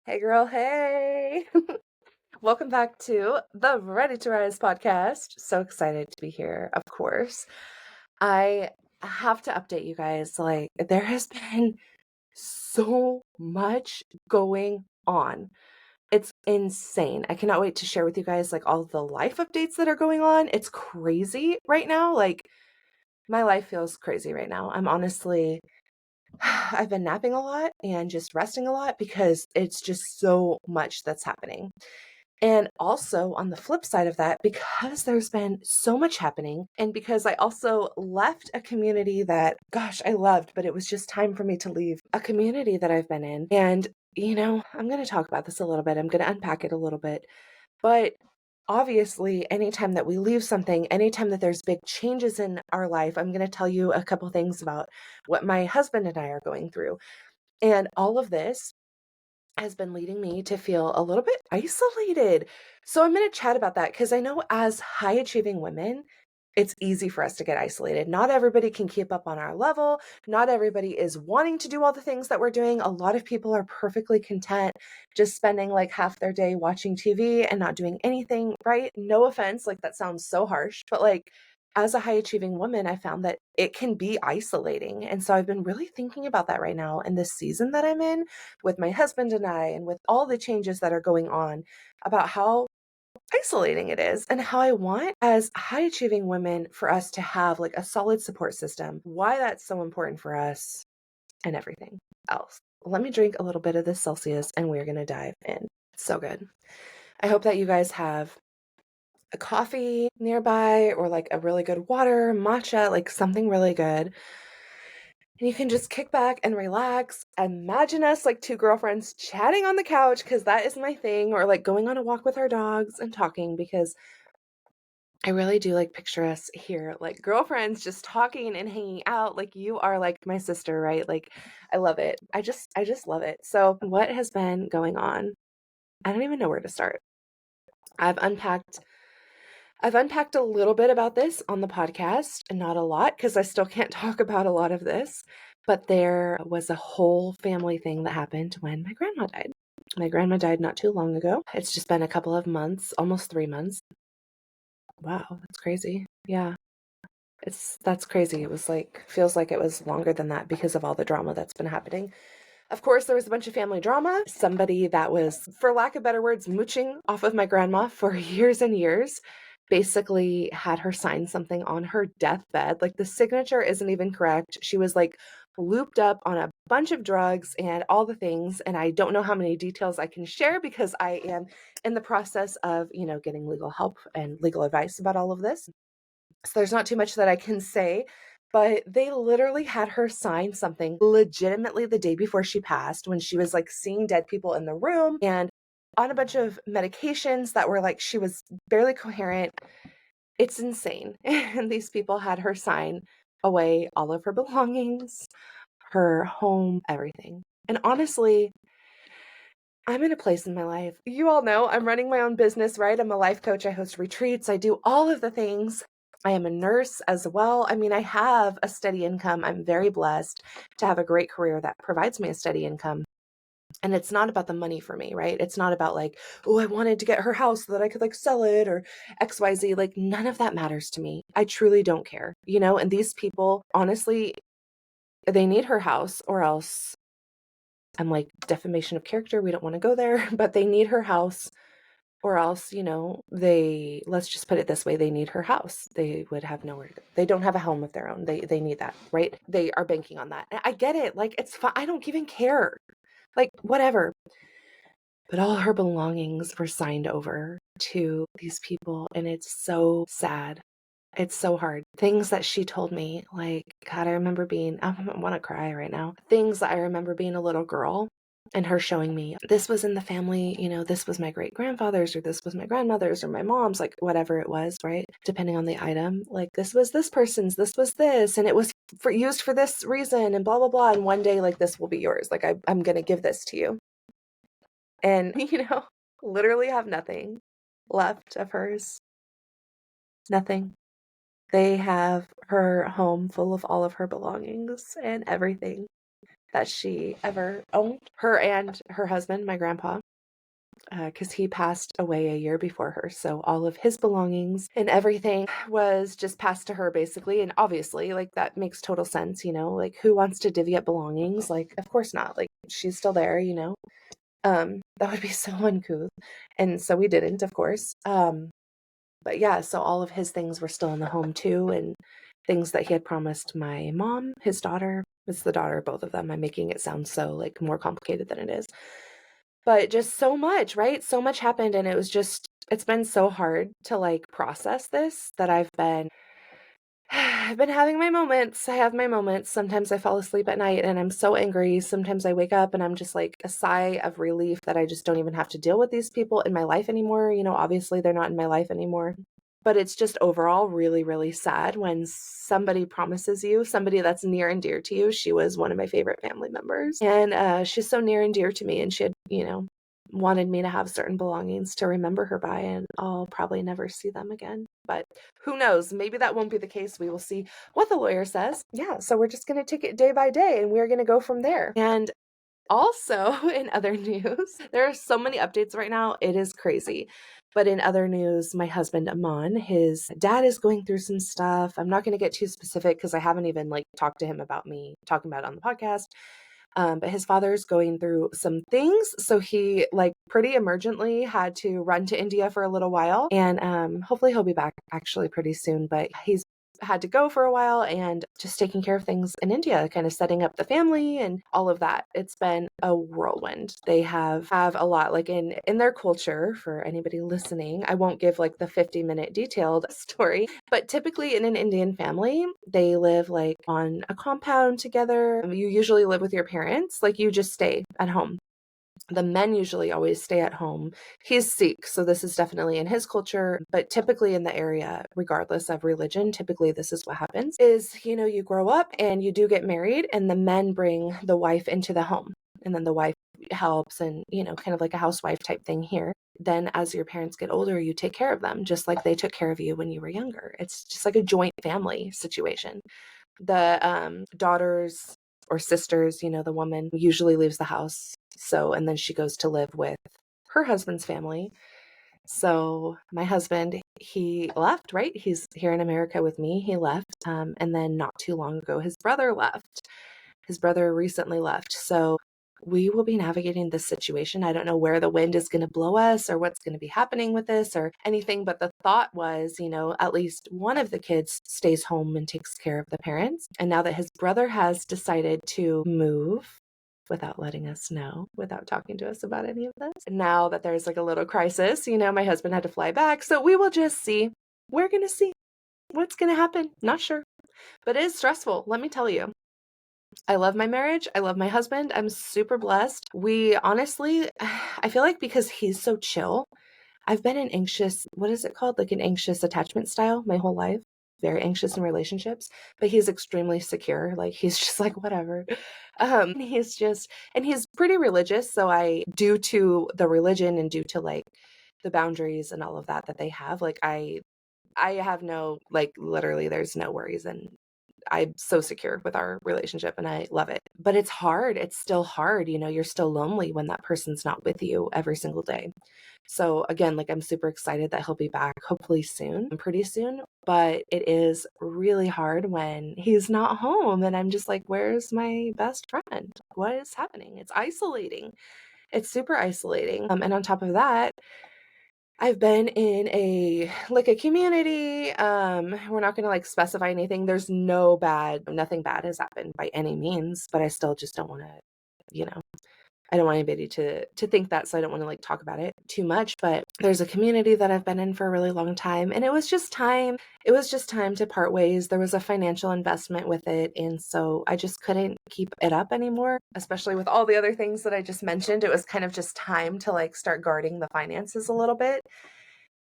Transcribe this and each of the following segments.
Hey girl, hey. Welcome back to the Ready to Rise podcast. So excited to be here, of course. I have to update you guys. Like, there has been so much going on. It's insane. I cannot wait to share with you guys like all the life updates that are going on. It's crazy right now. Like, my life feels crazy right now. I'm honestly I've been napping a lot and just resting a lot because it's just so much that's happening. And also on the flip side of that, because there's been so much happening, and because I also left a community that, gosh, I loved, but it was just time for me to leave a community that I've been in. And, I'm going to talk about this a little bit. I'm going to unpack it a little bit. But obviously, anytime that we leave something, anytime that there's big changes in our life, I'm going to tell you a couple things about what my husband and I are going through. And all of this has been leading me to feel a little bit isolated. So I'm going to chat about that because I know as high achieving women, it's easy for us to get isolated. Not everybody can keep up on our level. Not everybody is wanting to do all the things that we're doing. A lot of people are perfectly content just spending like half their day watching TV and not doing anything, right? No offense, like that sounds so harsh, but like as a high achieving woman, I found that it can be isolating. And so I've been really thinking about that right now in this season that I'm in with my husband and I, and with all the changes that are going on, about how isolating it is and how I want as high achieving women for us to have like a solid support system, why that's so important for us, and everything else. Let me drink a little bit of this Celsius and we're going to dive in. It's so good. I hope that you guys have a coffee nearby or like a really good water, matcha, like something really good. And you can just kick back and relax. Imagine us like two girlfriends chatting on the couch because that is my thing, or like going on a walk with our dogs and talking because I really do like picture us here, like girlfriends just talking and hanging out. Like you are like my sister, right? Like I love it. I just love it. So what has been going on? I don't even know where to start. I've unpacked I've unpacked a little bit about this on the podcast, and not a lot because I still can't talk about a lot of this, but there was a whole family thing that happened when my grandma died. My grandma died not too long ago. It's just been a couple of months, almost 3 months. Wow, that's crazy. Yeah. That's crazy. It was like feels like it was longer than that because of all the drama that's been happening. Of course, there was a bunch of family drama. Somebody that was, for lack of better words, mooching off of my grandma for years and years basically had her sign something on her deathbed. Like the signature isn't even correct. She was like looped up on a bunch of drugs and all the things. And I don't know how many details I can share because I am in the process of, getting legal help and legal advice about all of this. So there's not too much that I can say, but they literally had her sign something legitimately the day before she passed when she was like seeing dead people in the room and on a bunch of medications that were like she was barely coherent. It's insane. And these people had her sign away all of her belongings, her home, everything. And honestly, I'm in a place in my life. You all know I'm running my own business, right? I'm a life coach. I host retreats. I do all of the things. I am a nurse as well. I mean, I have a steady income. I'm very blessed to have a great career that provides me a steady income. And it's not about the money for me, right? It's not about like, oh, I wanted to get her house so that I could like sell it or XYZ. Like, none of that matters to me. I truly don't care, And these people, honestly, they need her house or else I'm like, defamation of character. We don't want to go there, but they need her house or else, let's just put it this way. They need her house. They would have nowhere to go. They don't have a home of their own. They need that, right? They are banking on that. And I get it. Like, it's fine. I don't even care. Like, whatever. But all her belongings were signed over to these people. And it's so sad. It's so hard. Things that she told me, like, God, I remember I want to cry right now. Things that I remember being a little girl and her showing me, this was in the family, this was my great grandfather's, or this was my grandmother's, or my mom's, like, whatever it was, right? Depending on the item, like, this was this person's, this was this, and it was used for this reason, and blah, blah, blah. And one day, like, this will be yours. Like, I'm going to give this to you. And, literally have nothing left of hers. Nothing. They have her home full of all of her belongings and everything that she ever owned. Her and her husband, my grandpa, because he passed away a year before her. So all of his belongings and everything was just passed to her basically. And obviously, like, that makes total sense, like, who wants to divvy up belongings? Like, of course not. Like, she's still there, that would be so uncouth. And so we didn't, of course. But yeah, so all of his things were still in the home too, and things that he had promised my mom, his daughter. It's the daughter of both of them. I'm making it sound so like more complicated than it is. But just so much, right? So much happened, and it's been so hard to like process this that I've been having my moments. I have my moments. Sometimes I fall asleep at night and I'm so angry. Sometimes I wake up and I'm just like a sigh of relief that I just don't even have to deal with these people in my life anymore. Obviously they're not in my life anymore. But it's just overall really, really sad when somebody promises you, somebody that's near and dear to you. She was one of my favorite family members. And she's so near and dear to me. And she had, wanted me to have certain belongings to remember her by, and I'll probably never see them again. But who knows? Maybe that won't be the case. We will see what the lawyer says. Yeah, so we're just going to take it day by day, and we're going to go from there. And also, in other news, there are so many updates right now. It is crazy. But in other news, my husband, Aman, his dad is going through some stuff. I'm not going to get too specific because I haven't even like talked to him about me talking about it on the podcast. But his father's going through some things. So he like pretty emergently had to run to India for a little while. And hopefully he'll be back actually pretty soon. But he's had to go for a while and just taking care of things in India, kind of setting up the family and all of that. It's been a whirlwind. They have a lot like in their culture. For anybody listening, I won't give like the 50-minute detailed story, but typically in an Indian family, they live like on a compound together. You usually live with your parents, like you just stay at home. The men usually always stay at home. He's Sikh, so this is definitely in his culture, but typically in the area, regardless of religion, typically this is what happens is, you grow up and you do get married and the men bring the wife into the home. And then the wife helps and, kind of like a housewife type thing here. Then as your parents get older, you take care of them just like they took care of you when you were younger. It's just like a joint family situation. The daughters or sisters, the woman usually leaves the house. So, and then she goes to live with her husband's family. So my husband, he left, right? He's here in America with me. He left. And then not too long ago, his brother left. His brother recently left. So we will be navigating this situation. I don't know where the wind is going to blow us or what's going to be happening with this or anything. But the thought was, at least one of the kids stays home and takes care of the parents. And now that his brother has decided to move without letting us know, without talking to us about any of this, now that there's like a little crisis, my husband had to fly back. So we will just see. We're going to see what's going to happen. Not sure. But it is stressful. Let me tell you. I love my marriage. I love my husband. I'm super blessed. We honestly, I feel like because he's so chill, I've been an anxious, what is it called? Like an anxious attachment style my whole life. Very anxious in relationships, but he's extremely secure. Like he's just like, whatever. And he's pretty religious. So due to the religion and due to like the boundaries and all of that they have, like I have no, like literally there's no worries and I'm so secure with our relationship and I love it. But it's hard. It's still hard. You're still lonely when that person's not with you every single day. So again, like I'm super excited that he'll be back hopefully soon, pretty soon. But it is really hard when he's not home. And I'm just like, where's my best friend? What is happening? It's isolating. It's super isolating. And on top of that, I've been in a community. We're not gonna like specify anything. There's nothing bad has happened by any means, but I still just don't want to, I don't want anybody to think that, so I don't want to like talk about it too much. But there's a community that I've been in for a really long time, and it was just time. It was just time to part ways. There was a financial investment with it, and so I just couldn't keep it up anymore, especially with all the other things that I just mentioned. It was kind of just time to like start guarding the finances a little bit.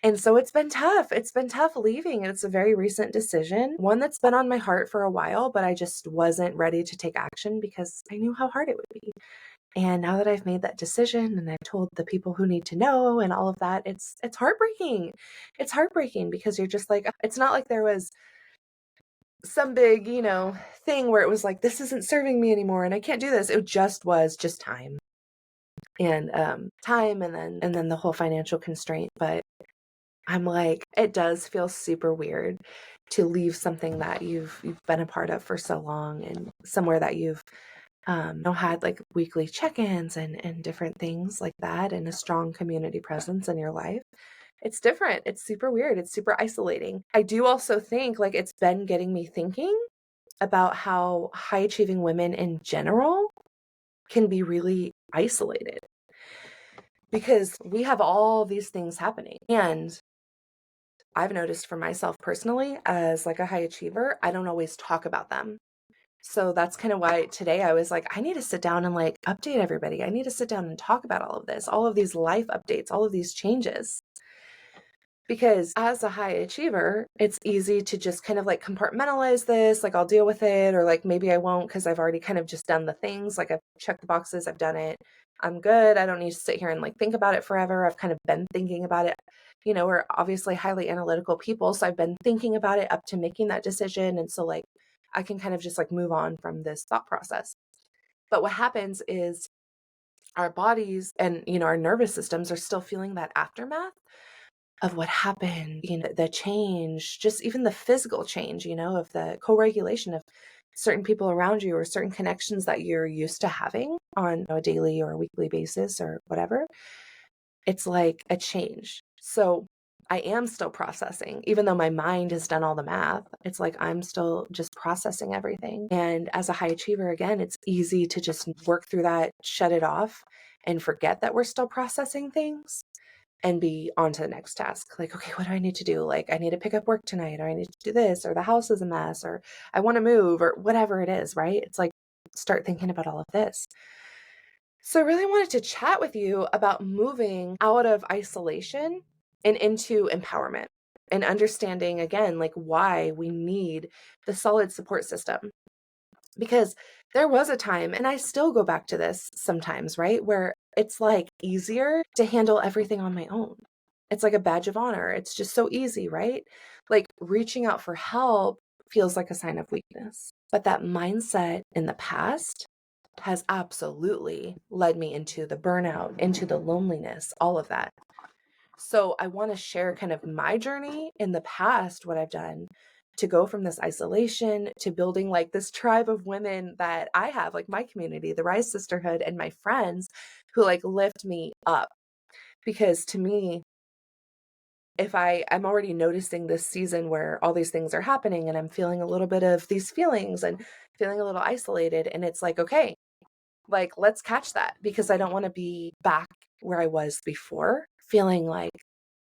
And so it's been tough. It's been tough leaving. It's a very recent decision, one that's been on my heart for a while, but I just wasn't ready to take action because I knew how hard it would be. And now that I've made that decision and I've told the people who need to know and all of that, it's heartbreaking. It's heartbreaking because you're just like, it's not like there was some big, thing where it was like, this isn't serving me anymore and I can't do this. It just was just time and time and then the whole financial constraint. But I'm like, it does feel super weird to leave something that you've been a part of for so long and somewhere that you've had like weekly check-ins and different things like that and a strong community presence in your life. It's different. It's super weird. It's super isolating. I do also think like it's been getting me thinking about how high achieving women in general can be really isolated because we have all these things happening. And I've noticed for myself personally, as like a high achiever, I don't always talk about them. So that's kind of why today I was like, I need to sit down and like update everybody. I need to sit down and talk about all of this, all of these life updates, all of these changes. Because as a high achiever, it's easy to just kind of like compartmentalize this, like I'll deal with it, or like maybe I won't because I've already kind of just done the things. Like I've checked the boxes, I've done it, I'm good. I don't need to sit here and like think about it forever. I've kind of been thinking about it. We're obviously highly analytical people. So I've been thinking about it up to making that decision. And so like I can kind of just like move on from this thought process. But what happens is our bodies and, our nervous systems are still feeling that aftermath of what happened, the change, just even the physical change, of the co-regulation of certain people around you or certain connections that you're used to having on a daily or a weekly basis or whatever. It's like a change. So I am still processing, even though my mind has done all the math. It's like I'm still just processing everything. And as a high achiever, again, it's easy to just work through that, shut it off, and forget that we're still processing things and be on to the next task. Like, okay, what do I need to do? Like, I need to pick up work tonight, or I need to do this, or the house is a mess, or I want to move, or whatever it is, right? It's like, start thinking about all of this. So I really wanted to chat with you about moving out of isolation and into empowerment and understanding, again, like why we need the solid support system. Because there was a time, and I still go back to this sometimes, right? Where it's like easier to handle everything on my own. It's like a badge of honor. It's just so easy, right? Like reaching out for help feels like a sign of weakness. But that mindset in the past has absolutely led me into the burnout, into the loneliness, all of that. So I want to share kind of my journey in the past, what I've done to go from this isolation to building like this tribe of women that I have, like my community, the Rise Sisterhood, and my friends who like lift me up. Because to me, if I'm already noticing this season where all these things are happening and I'm feeling a little bit of these feelings and feeling a little isolated, and it's like, okay, like let's catch that, because I don't want to be back where I was before, feeling like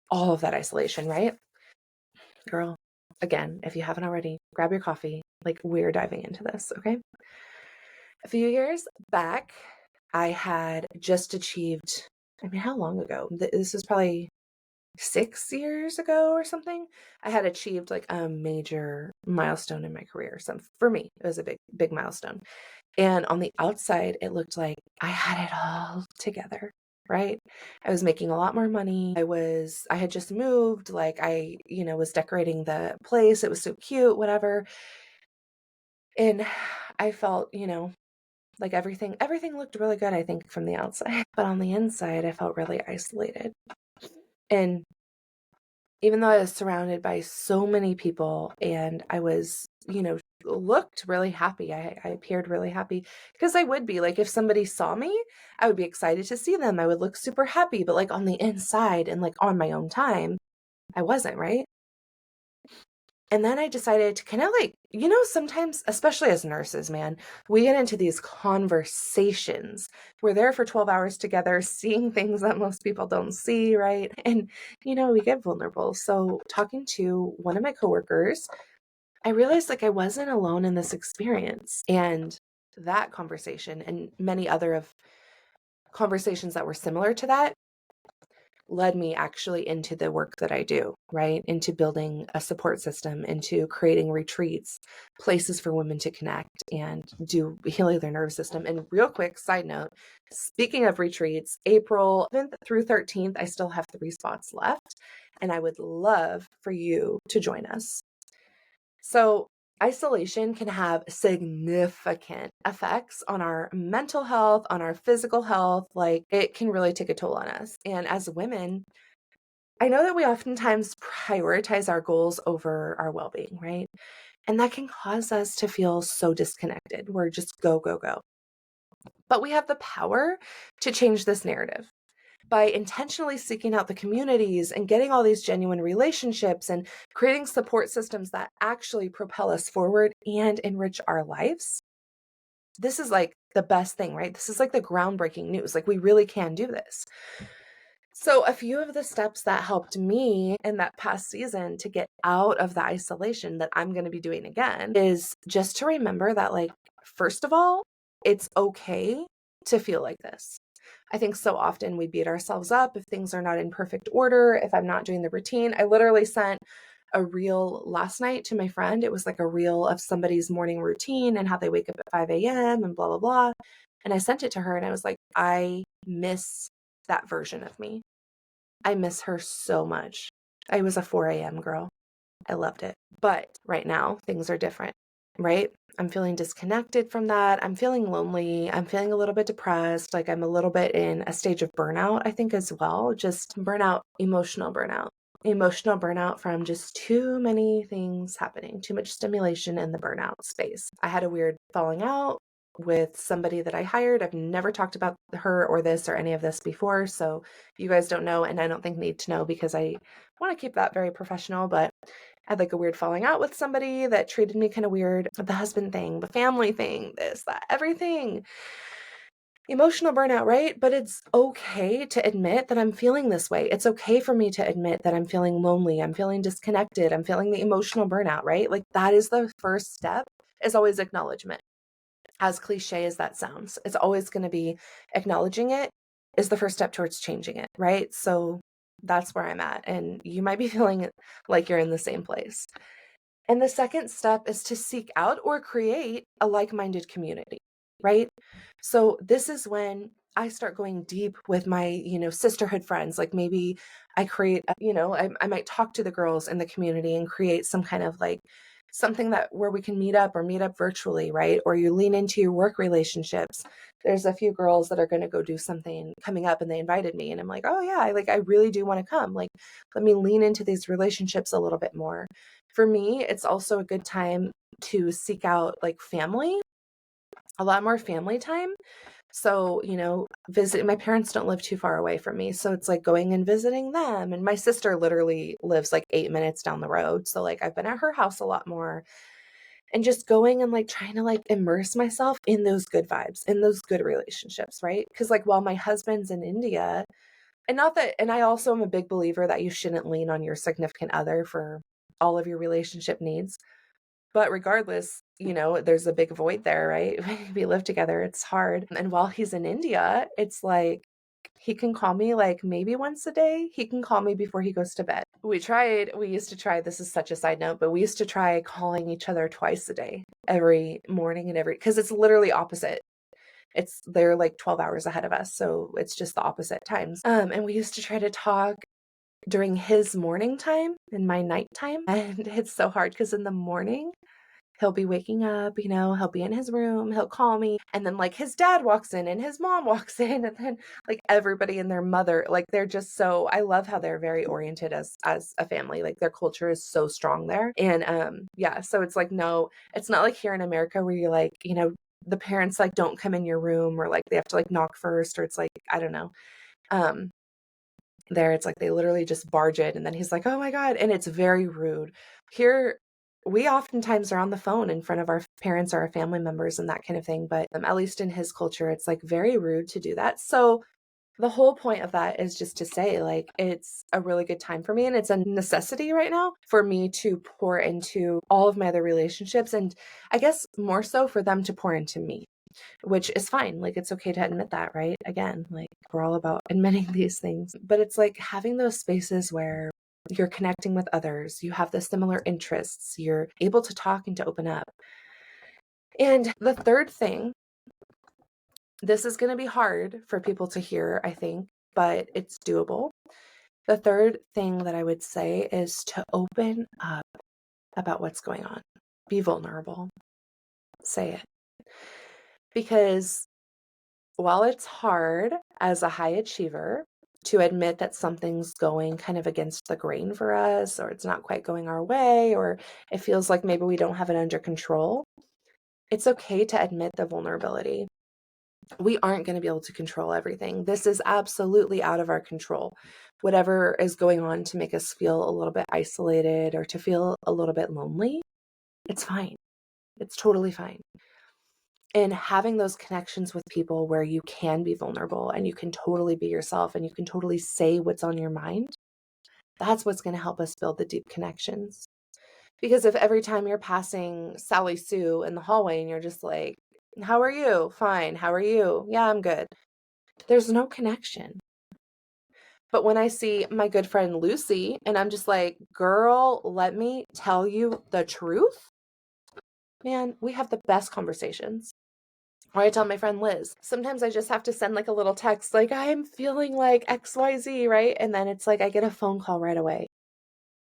all of that isolation, right? Girl, again, if you haven't already, grab your coffee. Like we're diving into this, okay? A few years back, I had just achieved, how long ago? This is probably 6 years ago or something. I had achieved like a major milestone in my career. So for me, it was a big milestone. And on the outside, it looked like I had it all together, right? I was making a lot more money. I had just moved, like I, was decorating the place. It was so cute, whatever. And I felt, like everything looked really good, I think, from the outside. But on the inside, I felt really isolated. And even though I was surrounded by so many people and I was, looked really happy. I appeared really happy because I would be like, if somebody saw me, I would be excited to see them. I would look super happy, but like on the inside and like on my own time, I wasn't, right? And then I decided to kind of like, sometimes, especially as nurses, man, we get into these conversations. We're there for 12 hours together, seeing things that most people don't see, right? And, we get vulnerable. So talking to one of my coworkers, I realized like I wasn't alone in this experience. And that conversation and many other of conversations that were similar to that led me actually into the work that I do, right? Into building a support system, into creating retreats, places for women to connect and do healing their nervous system. And real quick side note, speaking of retreats, April 7th through 13th, I still have 3 spots left, and I would love for you to join us. So isolation can have significant effects on our mental health, on our physical health. Like, it can really take a toll on us. And as women, I know that we oftentimes prioritize our goals over our well-being, right? And that can cause us to feel so disconnected. We're just go, go, go. But we have the power to change this narrative by intentionally seeking out the communities and getting all these genuine relationships and creating support systems that actually propel us forward and enrich our lives. This is like the best thing, right? This is like the groundbreaking news. Like, we really can do this. So a few of the steps that helped me in that past season to get out of the isolation that I'm going to be doing again is just to remember that, like, first of all, it's okay to feel like this. I think so often we beat ourselves up if things are not in perfect order, if I'm not doing the routine. I literally sent a reel last night to my friend. It was like a reel of somebody's morning routine and how they wake up at 5 a.m. and blah, blah, blah. And I sent it to her and I was like, I miss that version of me. I miss her so much. I was a 4 a.m. girl. I loved it. But right now, things are different, right? I'm feeling disconnected from that. I'm feeling lonely. I'm feeling a little bit depressed. Like, I'm a little bit in a stage of burnout, I think, as well. Just burnout, emotional burnout. Emotional burnout from just too many things happening, too much stimulation in the burnout space. I had a weird falling out with somebody that I hired. I've never talked about her or this or any of this before. So you guys don't know, and I don't think need to know because I want to keep that very professional, but I had like a weird falling out with somebody that treated me kind of weird. The husband thing, the family thing, this, that, everything. Emotional burnout, right? But it's okay to admit that I'm feeling this way. It's okay for me to admit that I'm feeling lonely. I'm feeling disconnected. I'm feeling the emotional burnout, right? Like, that is the first step, is always acknowledgement. As cliche as that sounds, it's always going to be acknowledging it is the first step towards changing it, right? So that's where I'm at. And you might be feeling like you're in the same place. And the second step is to seek out or create a like-minded community, right? So this is when I start going deep with my, sisterhood friends. Like, maybe I create, I might talk to the girls in the community and create some kind of like something that where we can meet up or meet up virtually, right? Or you lean into your work relationships. There's a few girls that are going to go do something coming up and they invited me and I'm like, oh yeah, I really do want to come. Like, let me lean into these relationships a little bit more. For me, it's also a good time to seek out like family, a lot more family time. So, visit my parents don't live too far away from me. So it's like going and visiting them. And my sister literally lives like 8 minutes down the road. So like I've been at her house a lot more and just going and like trying to like immerse myself in those good vibes, in those good relationships, right? Because like while my husband's in India, and not that, and I also am a big believer that you shouldn't lean on your significant other for all of your relationship needs. But regardless, there's a big void there, right? We live together. It's hard. And while he's in India, it's like he can call me like maybe once a day. He can call me before he goes to bed. We used to try, this is such a side note, but we used to try calling each other twice a day, every morning and because it's literally opposite. They're like 12 hours ahead of us. So it's just the opposite times. And we used to try to talk during his morning time and my night time. And it's so hard because in the morning, he'll be waking up, he'll be in his room, he'll call me. And then like his dad walks in and his mom walks in and then like everybody and their mother, like they're just so, I love how they're very oriented as a family. Like their culture is so strong there. And yeah, so it's like, no, it's not like here in America where you're like, the parents like don't come in your room or like they have to like knock first or it's like, I don't know. There it's like they literally just barge in and then he's like, oh my God. And it's very rude. Here, we oftentimes are on the phone in front of our parents or our family members and that kind of thing. But at least in his culture, it's like very rude to do that. So the whole point of that is just to say, like, it's a really good time for me and it's a necessity right now for me to pour into all of my other relationships. And I guess more so for them to pour into me, which is fine. Like, it's okay to admit that, right? Again, like, we're all about admitting these things, but it's like having those spaces where you're connecting with others, you have the similar interests, you're able to talk and to open up. And the third thing, this is going to be hard for people to hear, I think, but it's doable. The third thing that I would say is to open up about what's going on. Be vulnerable. Say it. Because while it's hard as a high achiever to admit that something's going kind of against the grain for us, or it's not quite going our way, or it feels like maybe we don't have it under control, it's okay to admit the vulnerability. We aren't going to be able to control everything. This is absolutely out of our control. Whatever is going on to make us feel a little bit isolated or to feel a little bit lonely, it's fine. It's totally fine. And having those connections with people where you can be vulnerable and you can totally be yourself and you can totally say what's on your mind, that's what's going to help us build the deep connections. Because if every time you're passing Sally Sue in the hallway and you're just like, how are you? Fine. How are you? Yeah, I'm good. There's no connection. But when I see my good friend Lucy and I'm just like, girl, let me tell you the truth, man, we have the best conversations. Or I tell my friend Liz, sometimes I just have to send like a little text, like, I'm feeling like XYZ, right? And then it's like, I get a phone call right away.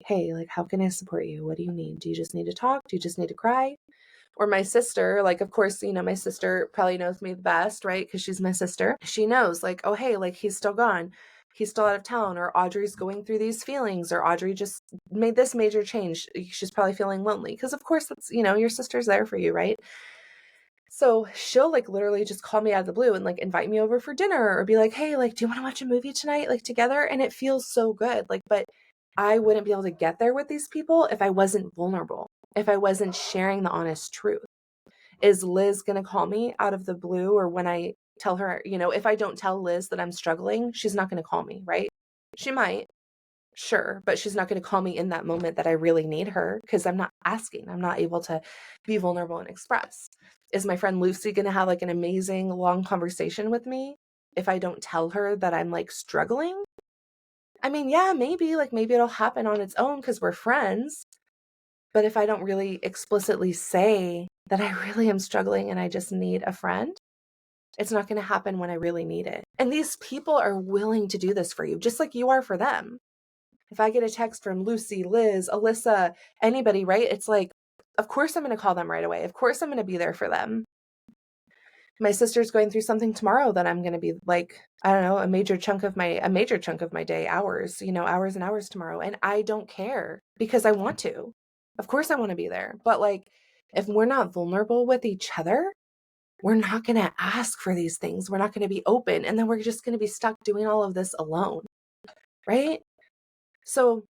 Hey, like, how can I support you? What do you need? Do you just need to talk? Do you just need to cry? Or my sister, like, of course, my sister probably knows me the best, right? Because she's my sister. She knows, like, oh, hey, like, he's still gone. He's still out of town, or Audrey's going through these feelings, or Audrey just made this major change. She's probably feeling lonely. Because, of course, that's, your sister's there for you, right? So she'll like literally just call me out of the blue and like invite me over for dinner or be like, hey, like, do you want to watch a movie tonight? Like together? And it feels so good. Like, but I wouldn't be able to get there with these people if I wasn't vulnerable, if I wasn't sharing the honest truth. Is Liz going to call me out of the blue? Or when I tell her, if I don't tell Liz that I'm struggling, she's not going to call me, right? She might. Sure, but she's not going to call me in that moment that I really need her because I'm not asking. I'm not able to be vulnerable and express. Is my friend Lucy going to have like an amazing long conversation with me if I don't tell her that I'm like struggling? I mean, yeah, maybe it'll happen on its own because we're friends. But if I don't really explicitly say that I really am struggling and I just need a friend, it's not going to happen when I really need it. And these people are willing to do this for you, just like you are for them. If I get a text from Lucy, Liz, Alyssa, anybody, right? It's like, of course I'm going to call them right away. Of course I'm going to be there for them. My sister's going through something tomorrow that I'm going to be like, I don't know, a major chunk of my day, hours, hours and hours tomorrow. And I don't care because I want to. Of course I want to be there. But like, if we're not vulnerable with each other, we're not going to ask for these things. We're not going to be open. And then we're just going to be stuck doing all of this alone. Right? So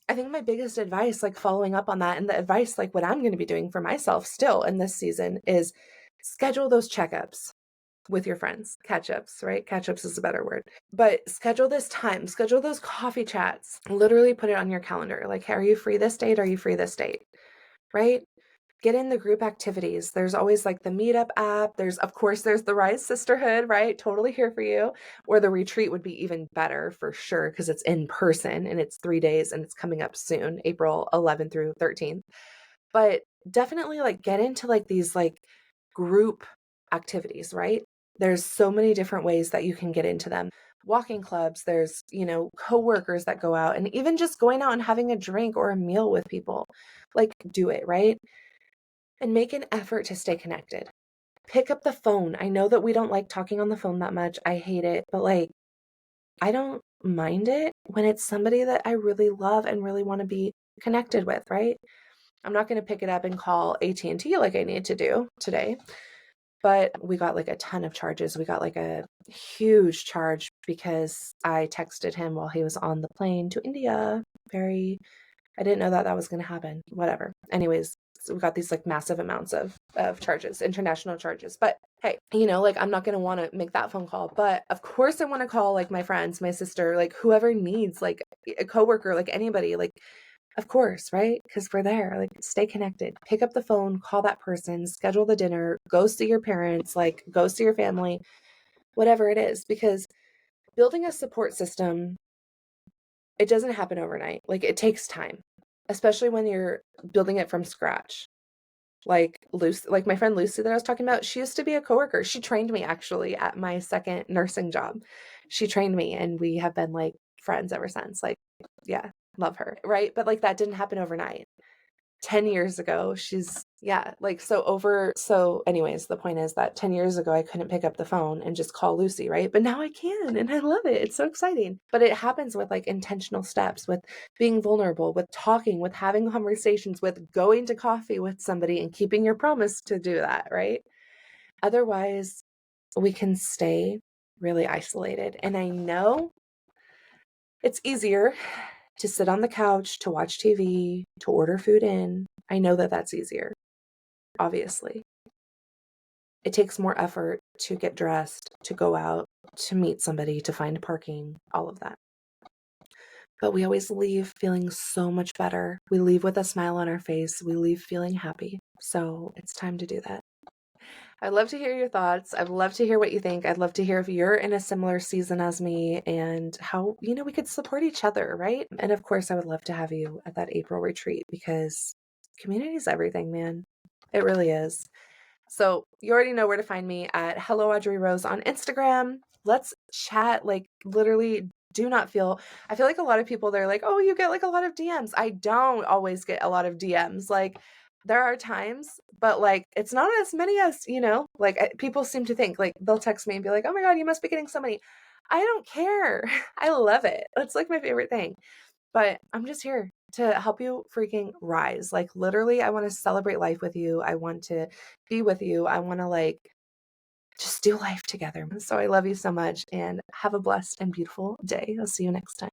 I think my biggest advice, like following up on that, and the advice, like what I'm going to be doing for myself still in this season, is schedule those checkups with your friends. Catch-ups, right? Catch-ups is a better word. But schedule this time, schedule those coffee chats, literally put it on your calendar. Like, hey, are you free this date? Are you free this date? Right? Get in the group activities. There's always like the meetup app. There's the Rise Sisterhood, right? Totally here for you. Or the retreat would be even better for sure because it's in person and it's 3 days and it's coming up soon, April 11th through 13th. But definitely like get into like these like group activities, right? There's so many different ways that you can get into them. Walking clubs, there's, coworkers that go out, and even just going out and having a drink or a meal with people. Like do it, right? And make an effort to stay connected. Pick up the phone. I know that we don't like talking on the phone that much. I hate it, but like, I don't mind it when it's somebody that I really love and really want to be connected with, right? I'm not going to pick it up and call AT&T like I need to do today. But we got like a ton of charges. We got like a huge charge because I texted him while he was on the plane to India. I didn't know that was going to happen. Whatever. Anyways, so we got these like massive amounts of charges, international charges. But hey, like I'm not going to want to make that phone call. But of course I want to call like my friends, my sister, like whoever needs, like a coworker, like anybody, like of course, right? Because we're there. Like stay connected. Pick up the phone, call that person, schedule the dinner, go see your parents, like go see your family, whatever it is. Because building a support system, it doesn't happen overnight. Like it takes time, especially when you're building it from scratch. Like Lucy, like my friend Lucy that I was talking about, she used to be a coworker. She trained me actually at my second nursing job. She trained me and we have been like friends ever since. Like, yeah, love her. Right. But like that didn't happen overnight. 10 years ago, she's, Yeah, like, so anyways, the point is that 10 years ago, I couldn't pick up the phone and just call Lucy, right? But now I can, and I love it. It's so exciting. But it happens with like intentional steps, with being vulnerable, with talking, with having conversations, with going to coffee with somebody and keeping your promise to do that, right? Otherwise, we can stay really isolated. And I know it's easier to sit on the couch, to watch TV, to order food in. I know that that's easier, obviously. It takes more effort to get dressed, to go out, to meet somebody, to find parking, all of that. But we always leave feeling so much better. We leave with a smile on our face. We leave feeling happy. So it's time to do that. I'd love to hear your thoughts. I'd love to hear what you think. I'd love to hear if you're in a similar season as me and how, we could support each other, right? And of course, I would love to have you at that April retreat because community is everything, man. It really is. So you already know where to find me at Hello Audrey Rose on Instagram. Let's chat. Like, literally, I feel like a lot of people, they're like, oh, you get like a lot of DMs. I don't always get a lot of DMs. Like, there are times, but like, it's not as many as, like people seem to think. Like, they'll text me and be like, oh my God, you must be getting so many. I don't care. I love it. It's like my favorite thing. But I'm just here to help you freaking rise. Like, literally, I want to celebrate life with you. I want to be with you. I want to like just do life together. So I love you so much and have a blessed and beautiful day. I'll see you next time.